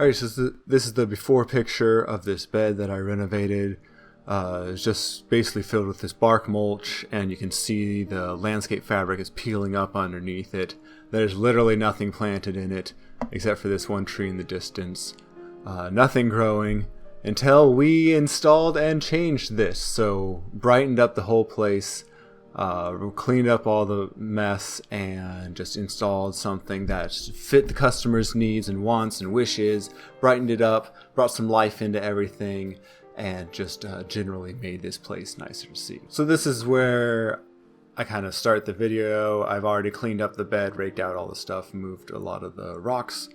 Alright, so this is the before picture of this bed that I renovated. It's just basically filled with this bark mulch, and you can see the landscape fabric is peeling up underneath it. There's literally nothing planted in it except for this one tree in the distance. Nothing growing until we installed and changed this. So brightened up the whole place, cleaned up all the mess, and just installed something that fit the customer's needs and wants and wishes, brightened it up, brought some life into everything, and just generally made this place nicer to see. So this is where I kind of start the video. I've already cleaned up the bed, raked out all the stuff, moved a lot of the rocks,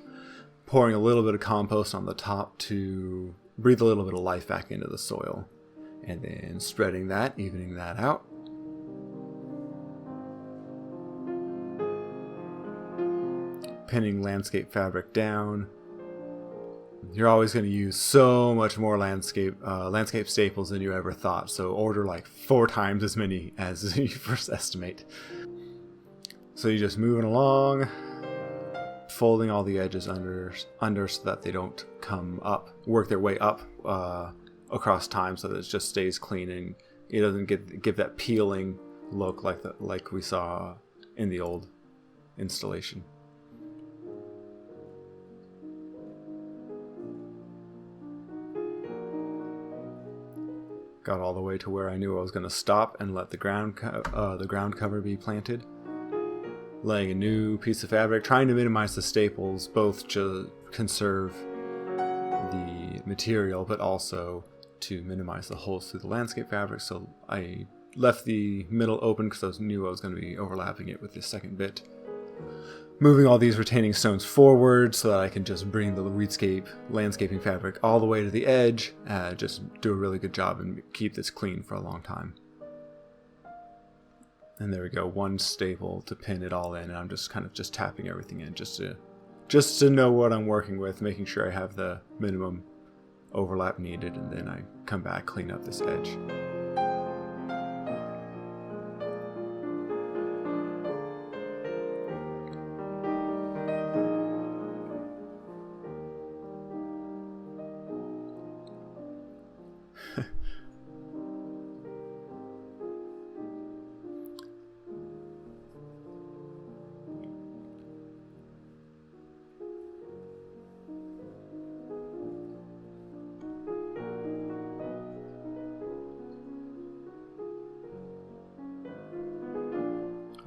pouring a little bit of compost on the top to breathe a little bit of life back into the soil, and then spreading that, evening that out. Pinning landscape fabric down. You're always going to use so much more landscape staples than you ever thought, so order like 4 times as many as you first estimate. So you're just moving along, folding all the edges under so that they don't come up, work their way up across time, so that it just stays clean and it doesn't give that peeling look like we saw in the old installation. Got all the way to where I knew I was going to stop and let the ground cover be planted. Laying a new piece of fabric, trying to minimize the staples, both to conserve the material, but also to minimize the holes through the landscape fabric. So I left the middle open because I knew I was going to be overlapping it with this second bit. Moving all these retaining stones forward so that I can just bring the landscaping fabric all the way to the edge, just do a really good job and keep this clean for a long time. And there we go, one staple to pin it all in, and I'm just kind of tapping everything in just to know what I'm working with, making sure I have the minimum overlap needed, and then I come back, clean up this edge.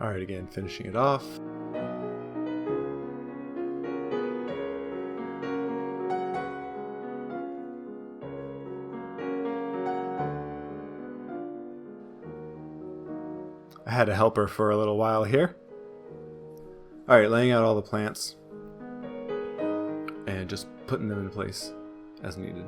Alright, again, finishing it off. I had a helper for a little while here. Alright, laying out all the plants and just putting them in place as needed.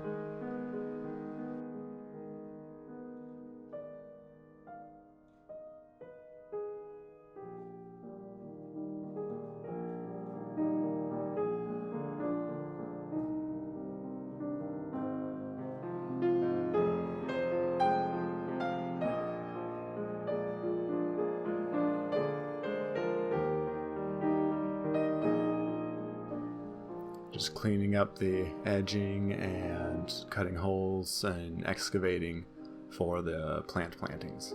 Just cleaning up the edging and cutting holes and excavating for the plantings.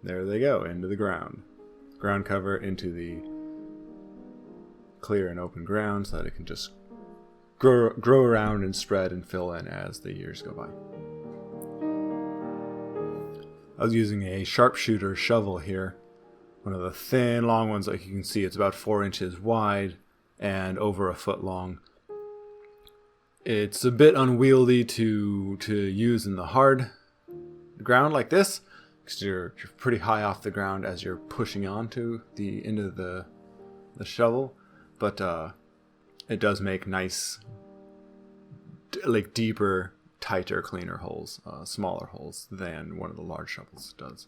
There they go, into the ground. Ground cover into the clear and open ground so that it can just grow around and spread and fill in as the years go by. I was using a sharpshooter shovel here, one of the thin, long ones. Like you can see, it's about 4 inches wide and over 1 foot long. It's a bit unwieldy to use in the hard ground like this, because you're pretty high off the ground as you're pushing onto the end of the shovel, but it does make nice, like deeper, tighter, cleaner holes, smaller holes than one of the large shovels does.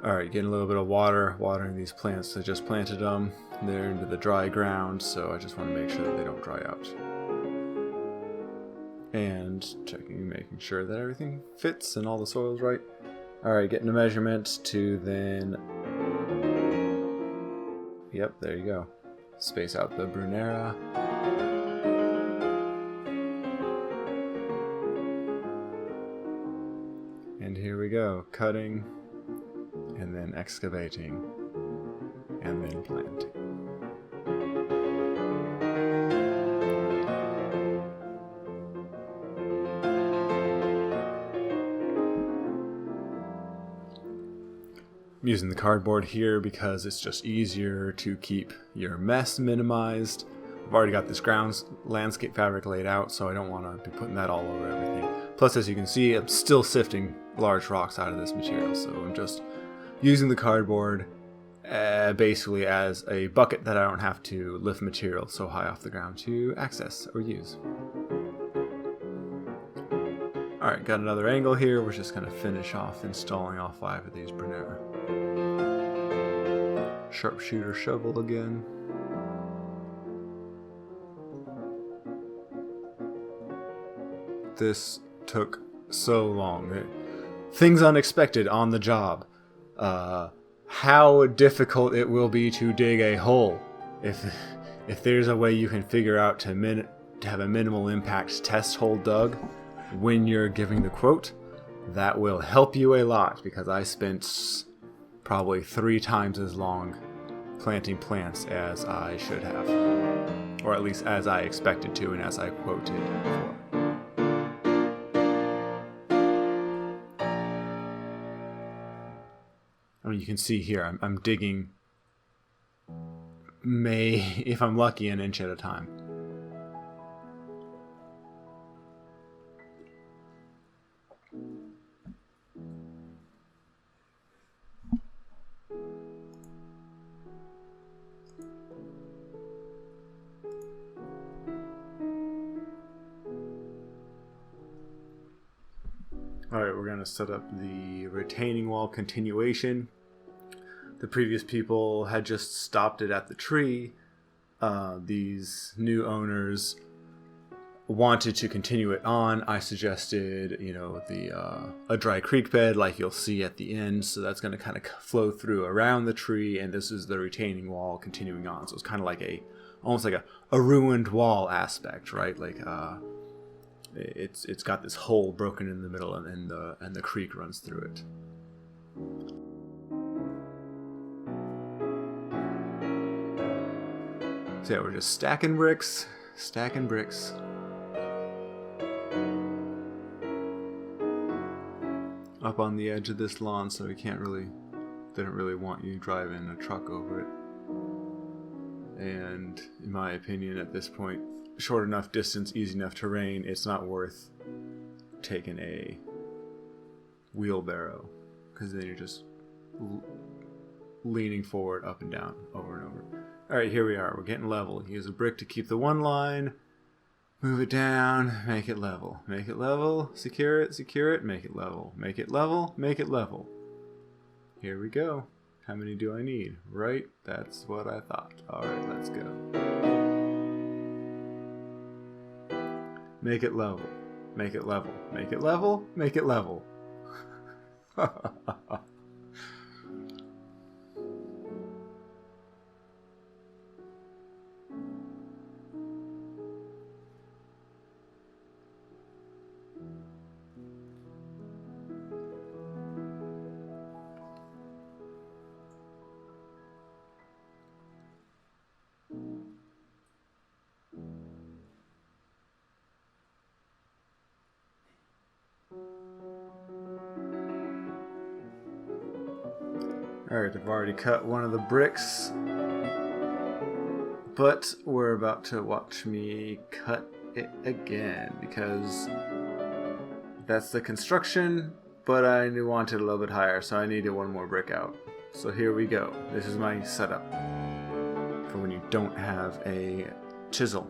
Alright, getting a little bit of water, watering these plants. I just planted them. They're into the dry ground, so I just want to make sure that they don't dry out. And checking, making sure that everything fits and all the soil's right. Alright, getting a measurement to then... Yep, there you go. Space out the Brunera. And here we go, cutting, and then excavating, and then planting. I'm using the cardboard here because it's just easier to keep your mess minimized. I've already got this ground landscape fabric laid out, so I don't want to be putting that all over everything. Plus, as you can see, I'm still sifting large rocks out of this material, so I'm just using the cardboard basically as a bucket that I don't have to lift material so high off the ground to access or use. Alright, got another angle here. We're just going to finish off installing all 5 of these Brunera. Sharpshooter shovel again. This took so long. Things unexpected on the job. How difficult it will be to dig a hole. If there's a way you can figure out to have a minimal impact test hole dug when you're giving the quote, that will help you a lot, because I spent probably 3 times as long planting plants as I should have, or at least as I expected to and as I quoted for. I mean, you can see here I'm digging, if I'm lucky, an inch at a time. Alright, we're going to set up the retaining wall continuation. The previous people had just stopped it at the tree. These new owners wanted to continue it on. I suggested, a dry creek bed like you'll see at the end. So that's going to kind of flow through around the tree, and this is the retaining wall continuing on. So it's kind of like almost like a ruined wall aspect, right? Like, it's got this hole broken in the middle, and the creek runs through it. So yeah, we're just stacking bricks up on the edge of this lawn, so they don't really want you driving a truck over it. And in my opinion, at this point, short enough distance, easy enough terrain, it's not worth taking a wheelbarrow, because then you're just leaning forward, up and down, over and over. Alright, here we are. We're getting level. Use a brick to keep the one line. Move it down. Make it level. Make it level. Secure it. Secure it. Make it level. Make it level. Make it level. Here we go. How many do I need? Right? That's what I thought. Alright, let's go. Make it level. Make it level. Make it level. Make it level. Alright, I've already cut one of the bricks, but we're about to watch me cut it again, because that's the construction, but I wanted a little bit higher, so I needed one more brick out. So here we go. This is my setup for when you don't have a chisel.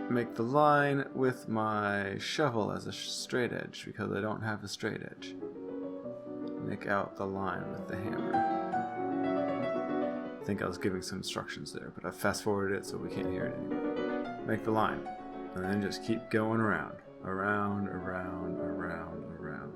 Make the line with my shovel as a straight edge, because I don't have a straight edge. make out the line with the hammer. I think I was giving some instructions there, but I fast forwarded it so we can't hear it anymore. Make the line, and then just keep going around. Around, around, around, around.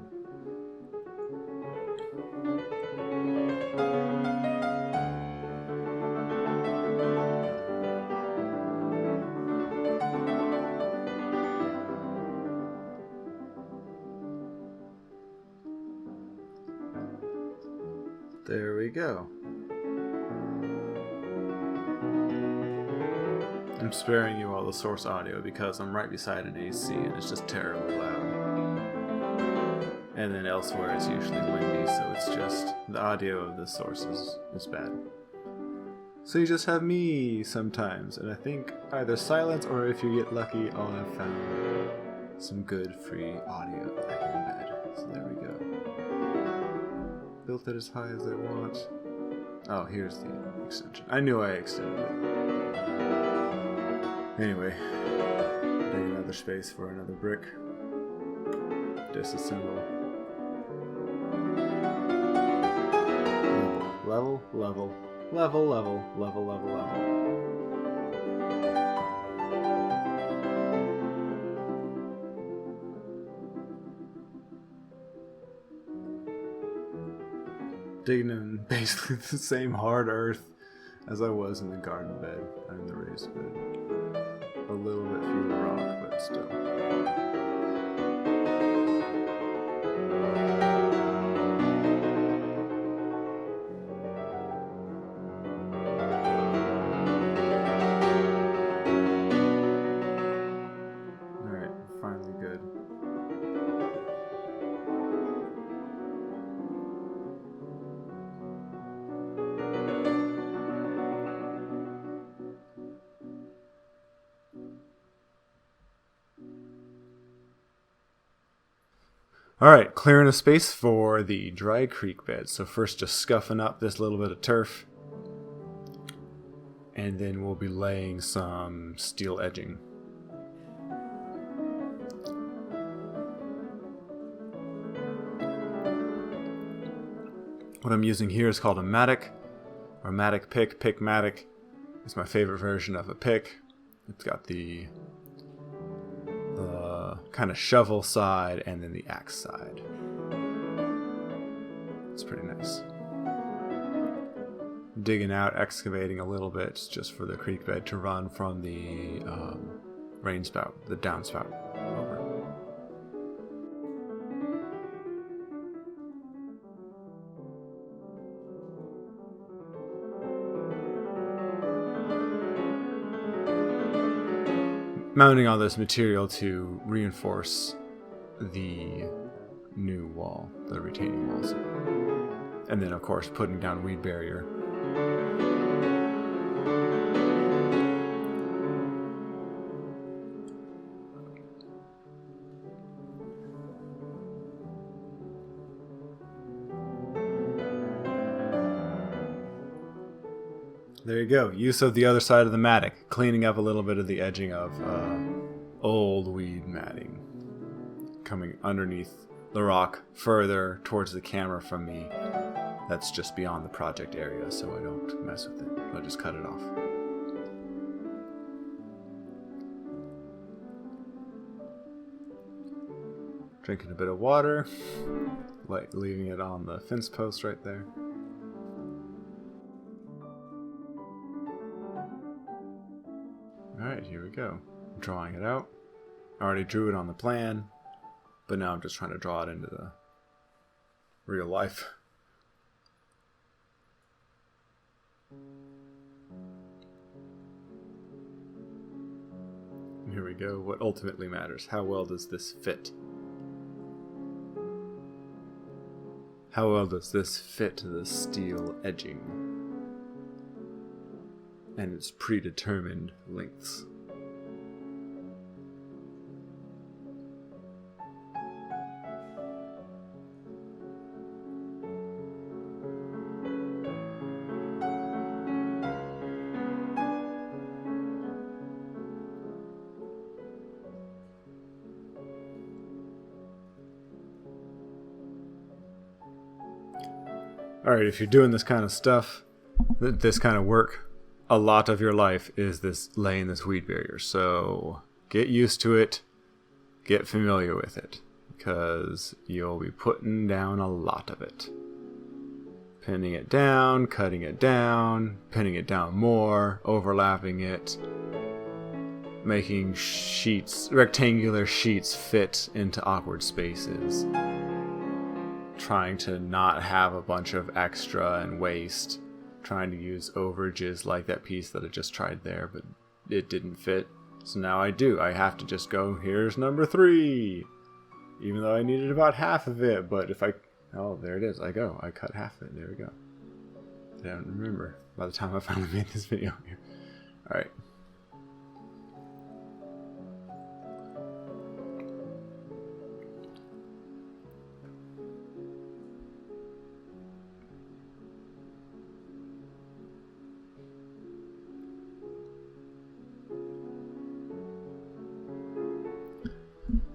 There we go. I'm sparing you all the source audio because I'm right beside an AC and it's just terribly loud. And then elsewhere it's usually windy, so it's just the audio of the source is bad. So you just have me sometimes, and I think either silence or if you get lucky, I'll have found some good free audio back in bed. So there we go. Built it as high as I want. Oh, here's the extension. I knew I extended it. Anyway, getting another space for another brick. Disassemble. Level, level, level, level, level, level, level. Digging in basically the same hard earth as I was in the garden bed and in the raised bed. A little bit fewer rock, but still. Alright, finally good. Alright, clearing a space for the dry creek bed. So first just scuffing up this little bit of turf. And then we'll be laying some steel edging. What I'm using here is called a mattock, or mattock pick. Pickmatic is my favorite version of a pick. It's got the kind of shovel side and then the axe side. It's pretty nice. Digging out, excavating a little bit just for the creek bed to run from the rain spout, the downspout over. Mounting all this material to reinforce the new wall, the retaining walls. And then, of course, putting down weed barrier. There you go. Use of the other side of the mattock, cleaning up a little bit of the edging of old weed matting. Coming underneath the rock further towards the camera from me. That's just beyond the project area, so I don't mess with it. I'll just cut it off. Drinking a bit of water, leaving it on the fence post right there. Alright, here we go. Drawing it out. I already drew it on the plan, but now I'm just trying to draw it into the real life. And here we go. What ultimately matters. How well does this fit? How well does this fit the steel edging and its predetermined lengths? Alright, if you're doing this kind of stuff, this kind of work, a lot of your life is this laying this weed barrier. So get used to it, get familiar with it, because you'll be putting down a lot of it. Pinning it down, cutting it down, pinning it down more, overlapping it, making sheets, rectangular sheets fit into awkward spaces, trying to not have a bunch of extra and waste, trying to use overages like that piece that I just tried there, but it didn't fit. So now I do. I have to just go, here's number 3. Even though I needed about half of it, but if I... Oh, there it is. I cut half of it. There we go. I don't remember by the time I finally made this video here. Alright.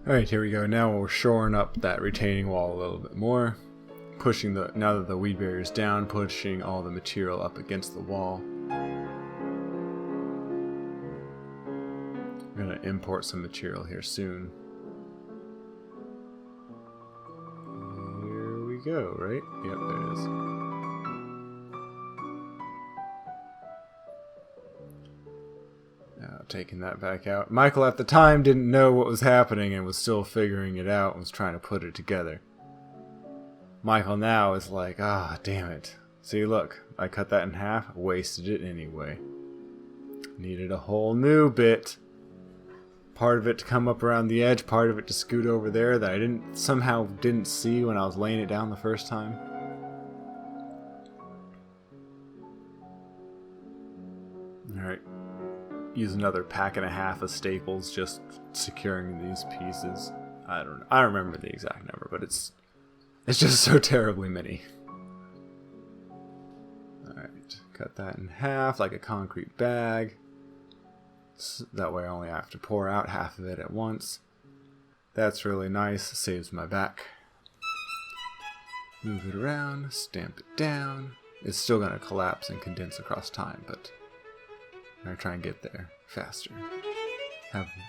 Alright, here we go. Now we're shoring up that retaining wall a little bit more. Pushing now that the weed barrier is down, pushing all the material up against the wall. I'm going to import some material here soon. Here we go, right? Yep, there it is. Now, taking that back out. Michael at the time didn't know what was happening and was still figuring it out and was trying to put it together. Michael now is like, damn it. See, look, I cut that in half, wasted it anyway. Needed a whole new bit. Part of it to come up around the edge, part of it to scoot over there that I somehow didn't see when I was laying it down the first time. Alright. Use another pack and a half of staples just securing these pieces. I don't remember the exact number, but it's just so terribly many. Alright, cut that in half like a concrete bag. That way I only have to pour out half of it at once. That's really nice, saves my back. Move it around, stamp it down. It's still going to collapse and condense across time, but I'm going to try and get there faster.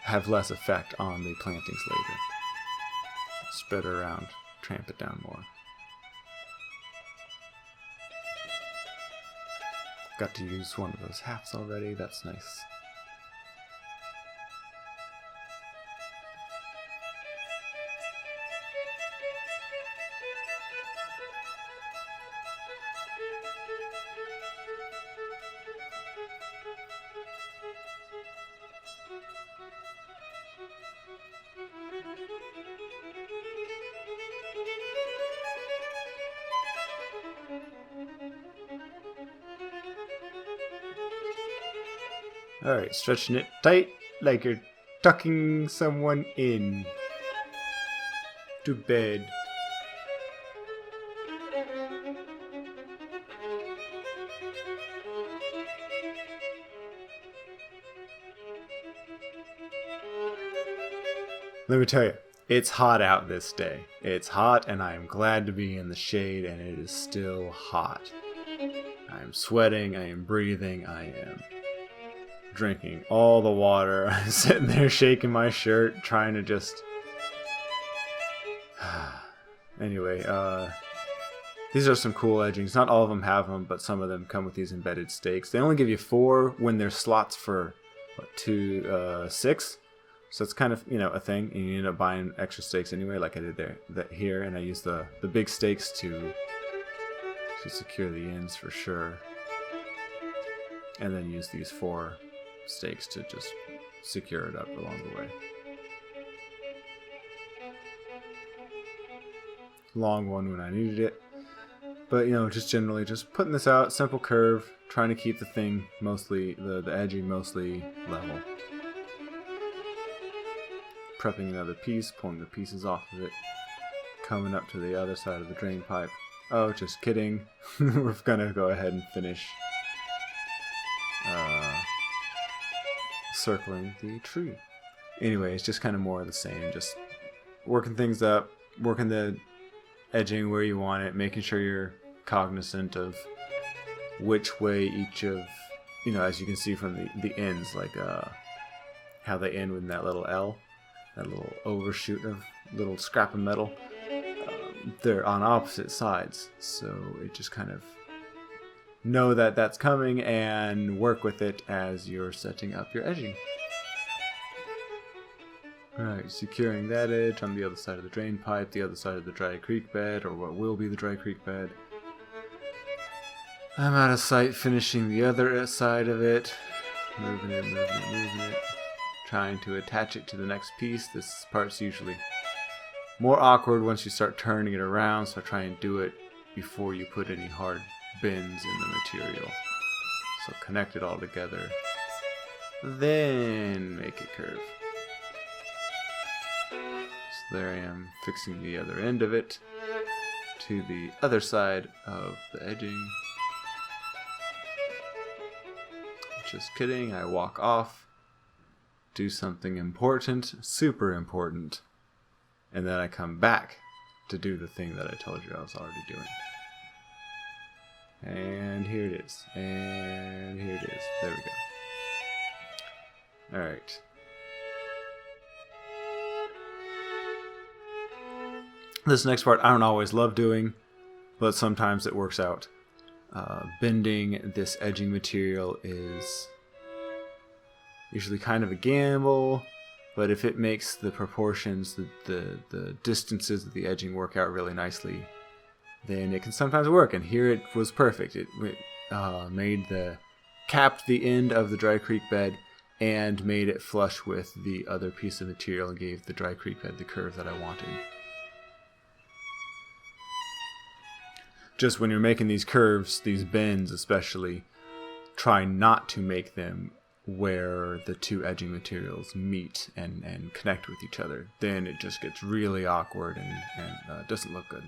Have less effect on the plantings later. Spread it around. Tramp it down more. Got to use one of those halves already, that's nice. Alright, stretching it tight like you're tucking someone in to bed. Let me tell you, it's hot out this day. It's hot and I am glad to be in the shade, and it is still hot. I am sweating, I am breathing, I am drinking all the water. I'm sitting there shaking my shirt, trying to just... Anyway, these are some cool edgings. Not all of them have them, but some of them come with these embedded stakes. They only give you 4 when there's slots for, 6? So it's kind of, a thing, and you end up buying extra stakes anyway, like I did here, and I used the big stakes to secure the ends for sure. And then use these 4 stakes to just secure it up along the way. Long one when I needed it. But, just generally just putting this out, simple curve, trying to keep the thing mostly, the edging mostly level. Prepping another piece, pulling the pieces off of it, coming up to the other side of the drain pipe. Oh, just kidding. We're gonna go ahead and finish circling the tree. Anyway, it's just kind of more of the same, just working things up, working the edging where you want it, making sure you're cognizant of which way each of, as you can see from the ends, like how they end with that little L, that little overshoot of little scrap of metal. They're on opposite sides, so it just kind of know that that's coming and work with it as you're setting up your edging. Alright, securing that edge on the other side of the drain pipe, the other side of the dry creek bed, or what will be the dry creek bed. I'm out of sight finishing the other side of it. Moving it. Trying to attach it to the next piece. This part's usually more awkward once you start turning it around, so try and do it before you put any hard bends in the material. So connect it all together. Then make it curve. So there I am fixing the other end of it to the other side of the edging. Just kidding, I walk off, do something important, super important, and then I come back to do the thing that I told you I was already doing. And here it is. And here it is. There we go. Alright. This next part I don't always love doing, but sometimes it works out. Bending this edging material is usually kind of a gamble, but if it makes the proportions, the distances of the edging work out really nicely, then it can sometimes work. And here it was perfect. It capped the end of the dry creek bed and made it flush with the other piece of material and gave the dry creek bed the curve that I wanted. Just when you're making these curves, these bends especially, try not to make them where the two edging materials meet and connect with each other. Then it just gets really awkward and doesn't look good.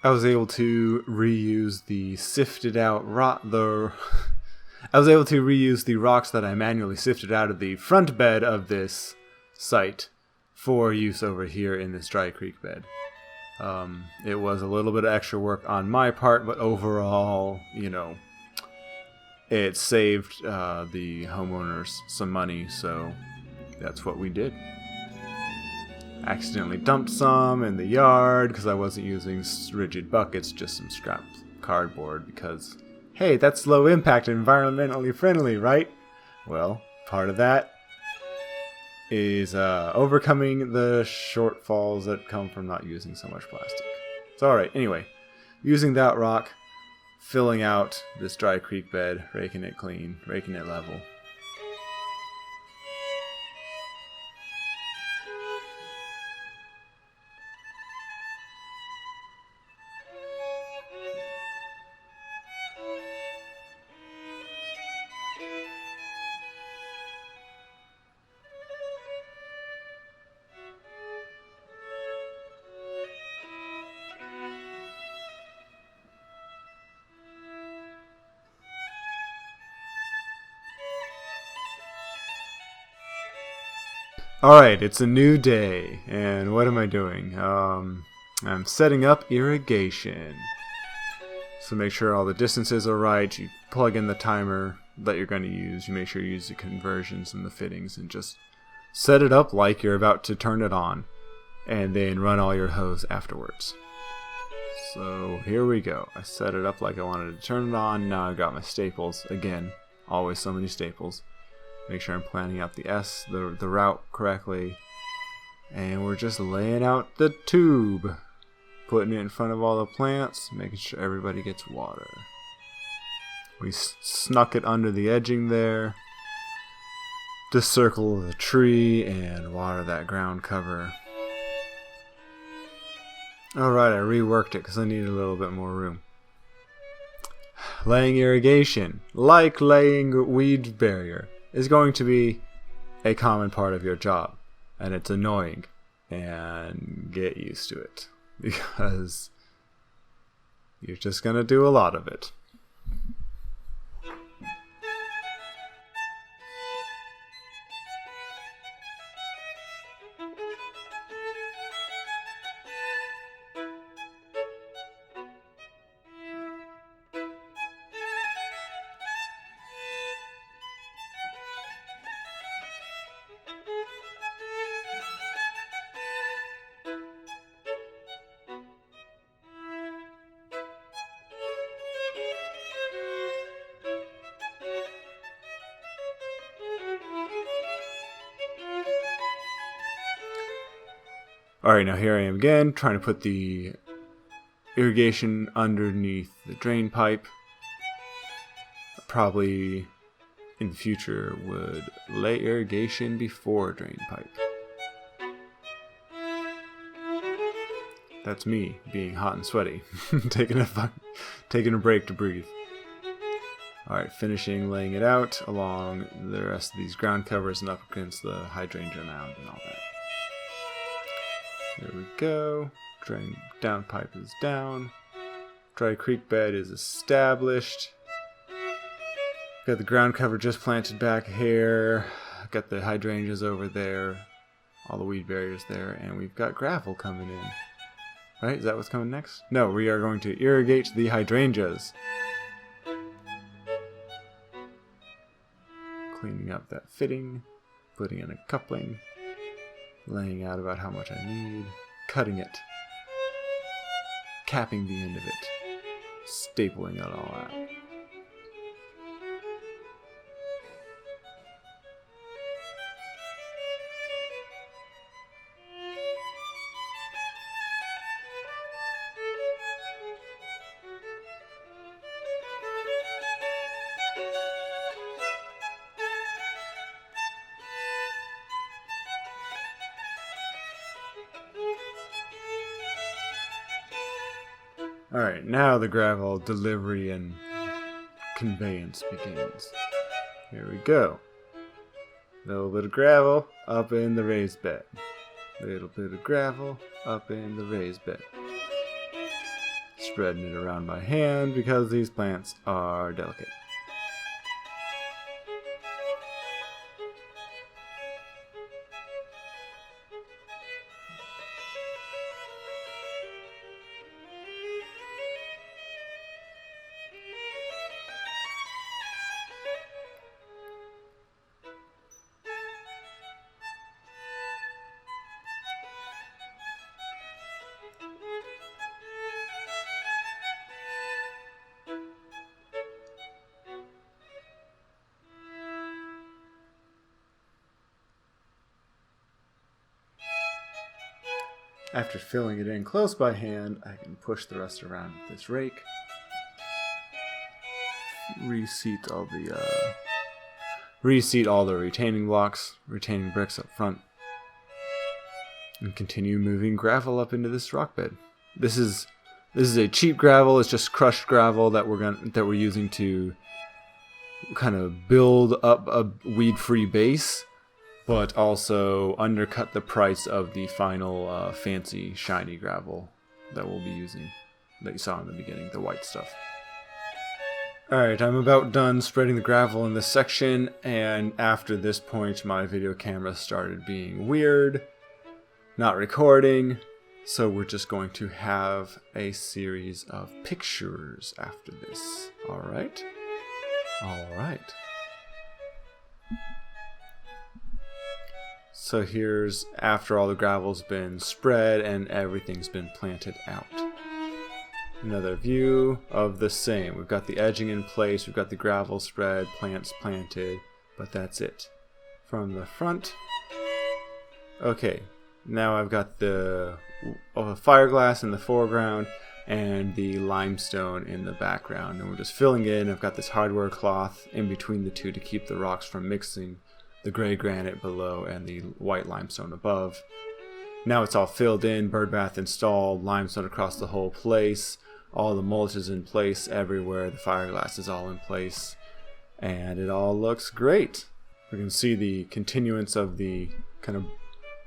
I was able to reuse the sifted out I was able to reuse the rocks that I manually sifted out of the front bed of this site for use over here in this dry creek bed. It was a little bit of extra work on my part, but overall, it saved the homeowners some money, so that's what we did. Accidentally dumped some in the yard because I wasn't using rigid buckets, just some scrap cardboard because, hey, that's low impact and environmentally friendly, right? Well, part of that is overcoming the shortfalls that come from not using so much plastic. It's alright. Anyway, using that rock, filling out this dry creek bed, raking it clean, raking it level. Alright, it's a new day, and what am I doing? I'm setting up irrigation. So make sure all the distances are right, you plug in the timer that you're going to use, you make sure you use the conversions and the fittings, and just set it up like you're about to turn it on, and then run all your hose afterwards. So here we go. I set it up like I wanted to turn it on, now I've got my staples, again, always so many staples. Make sure I'm planning out the route correctly. And we're just laying out the tube. Putting it in front of all the plants, making sure everybody gets water. We snuck it under the edging there. Just circle the tree and water that ground cover. Alright, I reworked it because I needed a little bit more room. Laying irrigation, like laying weed barrier, is going to be a common part of your job. And it's annoying. And get used to it. Because you're just going to do a lot of it. Alright, now here I am again, trying to put the irrigation underneath the drain pipe. Probably in the future would lay irrigation before drain pipe. That's me being hot and sweaty, taking a break to breathe. Alright, finishing laying it out along the rest of these ground covers and up against the hydrangea mound and all that. There we go. Drain down pipe is down. Dry creek bed is established. Got the ground cover just planted back here. Got the hydrangeas over there. All the weed barriers there. And we've got gravel coming in. Right? Is that what's coming next? No, we are going to irrigate the hydrangeas. Cleaning up that fitting. Putting in a coupling. Laying out about how much I need, cutting it, capping the end of it, stapling it all out. Alright, now the gravel delivery and conveyance begins. Here we go. Little bit of gravel up in the raised bed. Little bit of gravel up in the raised bed. Spreading it around by hand because these plants are delicate. After filling it in close by hand, I can push the rest around with this rake. Reseat all the retaining blocks, retaining bricks up front, and continue moving gravel up into this rock bed. This is a cheap gravel. It's just crushed gravel that we're using to kind of build up a weed-free base, but also undercut the price of the final fancy shiny gravel that we'll be using, that you saw in the beginning, the white stuff. Alright, I'm about done spreading the gravel in this section, and after this point my video camera started being weird, not recording, so we're just going to have a series of pictures after this. Alright? Alright. So here's after all the gravel's been spread and everything's been planted out. Another view of the same. We've got the edging in place, we've got the gravel spread, plants planted, but that's it. From the front. Okay, now I've got the fiberglass in the foreground and the limestone in the background. And we're just filling in. I've got this hardware cloth in between the two to keep the rocks from mixing, the gray granite below and the white limestone above. Now it's all filled in, bird bath installed, limestone across the whole place. All the mulch is in place everywhere. The fiberglass is all in place. And it all looks great. We can see the continuance of the kind of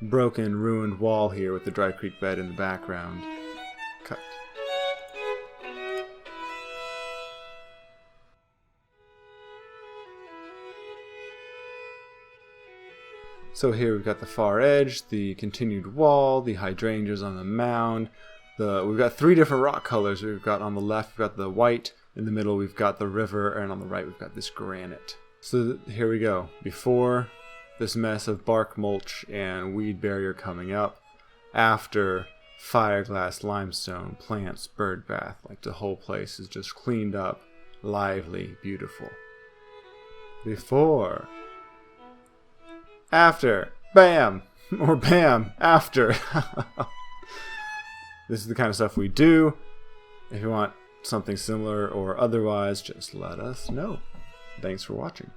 broken, ruined wall here with the Dry Creek bed in the background. Cut. So here we've got the far edge, the continued wall, the hydrangeas on the mound. We've got 3 different rock colors. We've got on the left, we've got the white. In the middle, we've got the river. And on the right, we've got this granite. So here we go. Before this mess of bark mulch and weed barrier coming up. After fiberglass, limestone, plants, bird bath. Like the whole place is just cleaned up, lively, beautiful. Before. After. Bam! Or bam! After. This is the kind of stuff we do. If you want something similar or otherwise, just let us know. Thanks for watching.